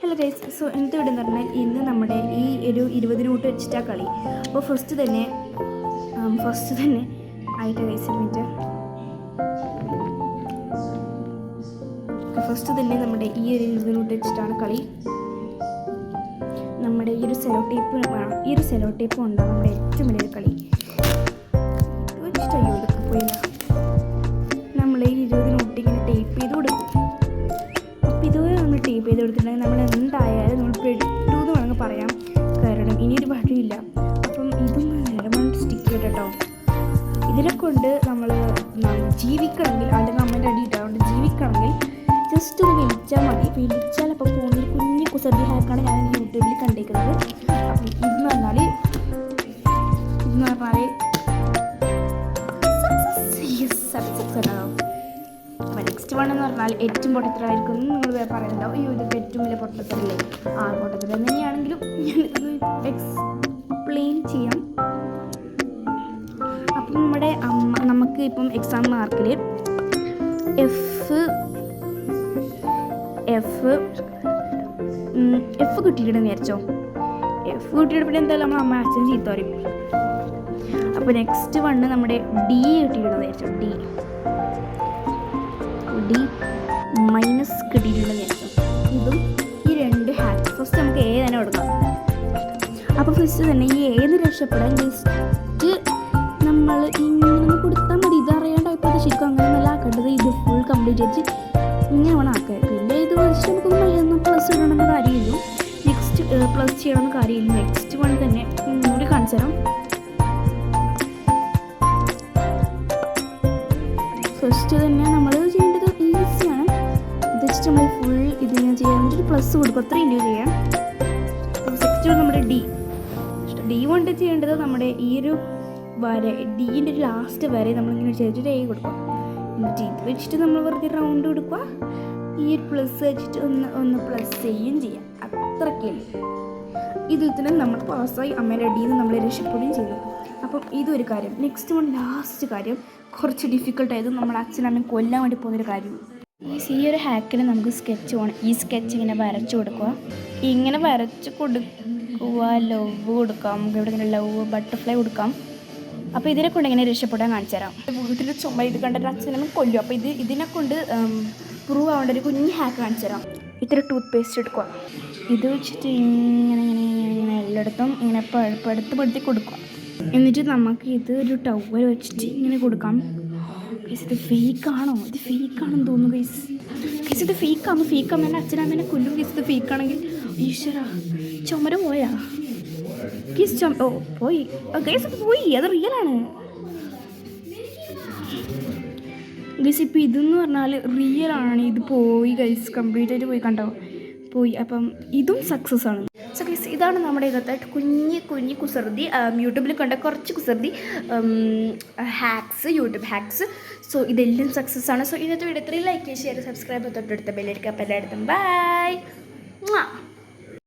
Hello guys, so എന്ത് ഇവിടെന്ന് പറഞ്ഞാൽ ഇന്ന് നമ്മുടെ ഈ ഒരു 20 റൂട്ട് വെച്ചിട്ടാണ് കളി. അപ്പോൾ ഫസ്റ്റ് തന്നെ ആയിട്ട് ഗൈസ് ഫസ്റ്റ് തന്നെ നമ്മുടെ ഈ ഒരു 20 റൂട്ട് വെച്ചിട്ടാണ് കളി. നമ്മുടെ ഈ ഒരു സെലോ ടേപ്പ് വേണം. ഈ ഒരു സെലോ ടേപ്പ് ഉണ്ടാകും നമ്മുടെ ഏറ്റവും വലിയൊരു കളി. വെച്ചിട്ടോ ഇതൊക്കെ പോയില്ല. നമ്മൾ ഈ 20 റൂട്ട് ഇങ്ങനെ ടേപ്പ് ചെയ്ത് കൊടുക്കും. അപ്പോൾ ഇതുവരെ നമ്മൾ ടേപ്പ് ചെയ്ത് കൊടുത്തിട്ടുണ്ടെങ്കിൽ നമ്മൾ എന്തായാലും നമ്മൾ പെട്ടു എന്ന് വേണമെങ്കിൽ പറയാം. കാരണം ഇനിയൊരു വഴിയില്ല. അപ്പം ഇതൊന്നും നിലമാണ് സ്റ്റിക്ക് ചെയ്തിട്ടോ. ഇതിനെ കൊണ്ട് നമ്മൾ ജീവിക്കണമെങ്കിൽ അല്ലെങ്കിൽ അമ്മേൻ്റെ അടി ഇട്ടാണ്ട് ജീവിക്കണമെങ്കിൽ ജസ്റ്റ് ഒന്ന് വലിച്ചാൽ മതി. വലിച്ചാൽ അപ്പോൾ പോകുന്ന കുഞ്ഞു കുസൃതി ഹാക്കാണ് ഞാൻ യൂട്യൂബിൽ കണ്ടേക്കുന്നത്. അപ്പം ഇതെന്ന് പറഞ്ഞാൽ സക്സസ് ആവും. അപ്പോൾ നെക്സ്റ്റ് വൺ എന്ന് പറഞ്ഞാൽ ഏറ്റവും പൊട്ടത്തരായിരിക്കും നിങ്ങൾ പറയുന്നുണ്ടാവും. അയ്യോ ഇതിപ്പോൾ ഏറ്റവും വലിയ പൊട്ടത്തരല്ലേ. പൊട്ടത്തര തന്നെയാണെങ്കിലും ഞാനിത് എക്സ്പ്ലെയിൻ ചെയ്യാം. അപ്പം നമ്മുടെ നമുക്ക് ഇപ്പം എക്സാം മാർക്കിൽ എഫ് കിട്ടിയിട്ടുണ്ടെന്ന് വിചാരിച്ചോ. എഫ് കിട്ടിയിട്ട് പിന്നെ എന്തായാലും നമ്മൾ അമ്മ അച്ഛൻ ചീത്ത പറയും. അപ്പോൾ നെക്സ്റ്റ് വണ്ണ് നമ്മുടെ ഡി കിട്ടിയിട്ടുണ്ടെന്ന് വിചാരിച്ചോ. ഡി മൈനസ് കിട്ടിയിട്ടുണ്ടെന്ന് വിചാരിച്ചോ. ഇതും ഈ രണ്ട് ഹാക്ക്. ഫസ്റ്റ് നമുക്ക് എ തന്നെ കൊടുക്കാം. അപ്പോൾ ഫസ്റ്റ് തന്നെ ഈ ഏത് രക്ഷപ്പെടാൻ ജസ്റ്റ് നമ്മൾ ഇങ്ങനെ കൊടുത്താൽ മതി. ഇതറിയാണ്ടായപ്പോൾ അത് ശരിക്കും അങ്ങനെ നല്ല ആക്കേണ്ടത്. ഇത് ഫുൾ കംപ്ലീറ്റ് ചെയ്ത് ഇങ്ങനെ വേണം ആക്കാൻ. പിന്നെ ഇത് വെച്ചിട്ട് നമുക്കൊന്നും പ്ലസ് ഇടണമെന്ന് കാര്യമില്ല. നെക്സ്റ്റ് പ്ലസ് ചെയ്യണമെന്ന് കാര്യമില്ല. നെക്സ്റ്റ് വൺ തന്നെ കൂടി കാണിച്ചു തരാം. ഫസ്റ്റ് തന്നെ നമ്മൾ ചെയ്യേണ്ടത് ഈസിയാണ്. ഇത് വെച്ചിട്ട് നമ്മൾ ഫുൾ ഇതിങ്ങനെ ചെയ്യാൻ വേണ്ടിയിട്ട് പ്ലസ് കൊടുക്കും. അത്ര ഇൻഡ്യൂ ചെയ്യാം. നെക്സ്റ്റ് നമ്മുടെ ഡി കൊണ്ട് ചെയ്യേണ്ടത് നമ്മുടെ ഈ ഒരു വര ഡീൻ്റെ ഒരു ലാസ്റ്റ് വരെ നമ്മളിങ്ങനെ ചെയ്തിട്ട് എ കൊടുക്കുക. എന്നിട്ട് ഇത് വെച്ചിട്ട് നമ്മൾ വെറുതെ റൗണ്ട് കൊടുക്കുക. ഈ ഒരു പ്ലസ് വെച്ചിട്ട് ഒന്ന് പ്ലസ് ചെയ്യുകയും ചെയ്യാം. അത്രയ്ക്കല്ലേ. ഇതിൽ തന്നെ നമ്മൾ പാസ്സായി അമ്മയുടെ അടിയിൽ നിന്ന് നമ്മൾ രക്ഷപ്പെടുകയും ചെയ്തു. അപ്പം ഇതൊരു കാര്യം. നെക്സ്റ്റ് വൺ ലാസ്റ്റ് കാര്യം കുറച്ച് ഡിഫിക്കൽട്ടായത് നമ്മുടെ അച്ഛനമ്മ കൊല്ലാൻ വേണ്ടി പോകുന്നൊരു കാര്യം. ഈ ഒരു ഹാക്കിന് നമുക്ക് സ്കെച്ച് വേണം. ഈ സ്കെച്ച് ഇങ്ങനെ വരച്ചു കൊടുക്കുക. ഇങ്ങനെ വരച്ച് കൊടുക്കുക. ലവ് കൊടുക്കാം. നമുക്ക് ഇവിടെ ഇങ്ങനെ ലവ് ബട്ടർഫ്ലൈ കൊടുക്കാം. അപ്പോൾ ഇതിനെ കൊണ്ട് എങ്ങനെ രക്ഷപ്പെടാൻ കാണിച്ചു തരാം. വീട്ടിൽ ചുമ ഇത് കണ്ടിട്ട് അച്ഛനമ്മ കൊല്ലും. അപ്പോൾ ഇതിനെ കൊണ്ട് പ്രൂവ് ആവേണ്ട ഒരു കുഞ്ഞ് ഹാക്ക് കാണിച്ചു തരാം. ഇത്ര ടൂത്ത് പേസ്റ്റ് എടുക്കുക. ഇത് വെച്ചിട്ട് ഇങ്ങനെ എല്ലായിടത്തും ഇങ്ങനെ പടുത്തി കൊടുക്കുക. എന്നിട്ട് നമുക്ക് ഇത് ഒരു ടവൽ വെച്ചിട്ട് ഇങ്ങനെ കൊടുക്കാം. ഗൈസ് ഇത് ഫേക്കാണോ? ഇത് ഫേക്കാണെന്ന് തോന്നുന്നു ഗൈസ്. ഇത് ഫേക്കാകുമ്പോൾ എൻ്റെ അച്ഛനമ്മേനെ കൊല്ലും. ഗൈസ് ഇത് ഫേക്കാണെങ്കിൽ ഈശ്വര ചുമര പോയാ ഗൈസ്. പോയി ഗൈസ്. അത് പോയി. അത് റിയലാണ് ഗൈസ്. ഇപ്പോൾ ഇതെന്ന് പറഞ്ഞാൽ റിയലാണ്. ഇത് പോയി ഗൈസ്. കംപ്ലീറ്റ് ആയിട്ട് പോയി. കണ്ടോ പോയി. അപ്പം ഇതും സക്സസ് ആണ്. സോ ഗൈസ് ഇതാണ് നമ്മുടെ ഇകത്തായിട്ട് കുഞ്ഞു കുസൃതി. യൂട്യൂബിൽ കണ്ട കുറച്ച് കുസൃതി ഹാക്സ്, യൂട്യൂബ് ഹാക്സ്. സോ ഇതെല്ലാം സക്സസ് ആണ്. സോ ഇന്നത്തെ വീഡിയോ 3 ലൈക്ക്, ഷെയർ, സബ്സ്ക്രൈബ്, തൊട്ടടുത്ത ബെല്ലടിക്കുക. അപ്പോൾ എല്ലായിടത്തും ബൈ.